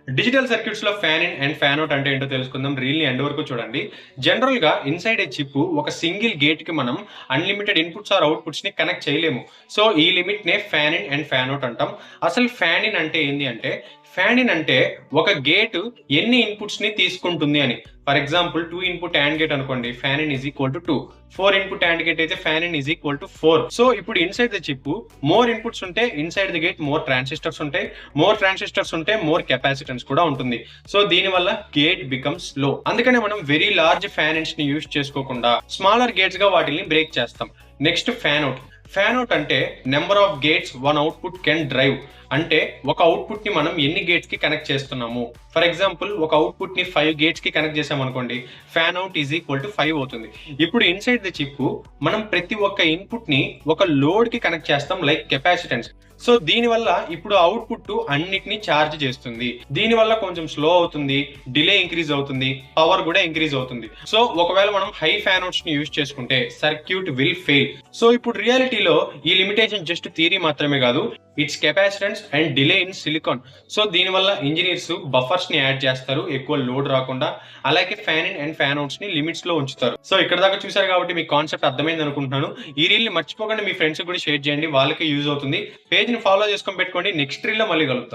Digital circuits లో fan in and fan out అంటే ఏంటో తెలుసుకుందాం. రీల్ ని ఎండ్ వరకు చూడండి. జనరల్ గా ఇన్సైడ్ ఏ చిప్ ఒక సింగిల్ గేట్ కి మనం అన్లిమిటెడ్ ఇన్పుట్స్ ఆర్ అవుట్పుట్స్ ని కనెక్ట్ చేయలేము. సో ఈ లిమిట్ నే fan in and fan out అంటాం. అసలు ఫ్యాన్ ఇన్ అంటే ఏంది అంటే, ఫ్యాన్ ఇన్ అంటే ఒక గేట్ ఎన్ని ఇన్పుట్స్ ని తీసుకుంటుంది అని. For example 2 input and gate అనుకోండి, fan in is equal to 2. 4 input and gate అయితే fan in is equal to 4. So ఇప్పుడు inside the chip more inputs ఉంటే inside the gate more transistors ఉంటాయి. More transistors ఉంటే more capacitance కూడా ఉంటుంది. So దీని వల్ల గేట్ బికమ్స్ స్లో. అందుకనే మనం వెరీ లార్జ్ ఫ్యాన్ ఇన్స్ ని యూజ్ చేసుకోకుండా స్మాలర్ గేట్స్ గా వాటిని బ్రేక్ చేస్తాం. Next fan out. Fan out అంటే number of gates one output can drive. అంటే ఒక అవుట్పుట్ ని మనం ఎన్ని గేట్స్ కి కనెక్ట్ చేస్తున్నాము. ఫర్ ఎగ్జాంపుల్ ఒక అవుట్పుట్ ని 5 గేట్స్ కి కనెక్ట్ చేసాం అనుకోండి, fan out is equal to 5 అవుతుంది. ఇప్పుడు ఇన్సైడ్ ద చిప్ మనం ప్రతి ఒక్క ఇన్పుట్ ని ఒక లోడ్ కి కనెక్ట్ చేస్తాం, లైక్ కెపాసిటెన్స్. సో దీని వల్ల ఇప్పుడు అవుట్పుట్ అన్నిటిని ఛార్జ్ చేస్తుంది. దీని వల్ల కొంచెం స్లో అవుతుంది, డిలే ఇంక్రీజ్ అవుతుంది, పవర్ కూడా ఇంక్రీజ్ అవుతుంది. సో ఒకవేళ మనం హై ఫ్యాన్ అవుట్స్ ని యూజ్ చేసుకుంటే సర్క్యూట్ విల్ ఫెయిల్. సో ఇప్పుడు రియాలిటీలో ఈ లిమిటేషన్ జస్ట్ థియరీ మాత్రమే కాదు, it's capacitance and delay in silicon. So దీని వల్ల ఇంజనీర్స్ బఫర్స్ ని యాడ్ చేస్తారు ఎక్కువ లోడ్ రాకుండా. అలాగే fan in and fan outs ని లిమిట్స్ లో ఉంచుతారు. సో ఇక్కడ దాకా చూసారు కాబట్టి మీకు కాన్సెప్ట్ అర్థమైంది అనుకుంటున్నాను. ఈ రీల్ ని మర్చిపోకుండా మీ ఫ్రెండ్స్ కూడా షేర్ చేయండి, వాళ్ళకి యూజ్ అవుతుంది. పేజ్ ని ఫాలో చేసుకొని పెట్టుకోండి. నెక్స్ట్ రీల్ లో మళ్ళీ కలుద్దాం.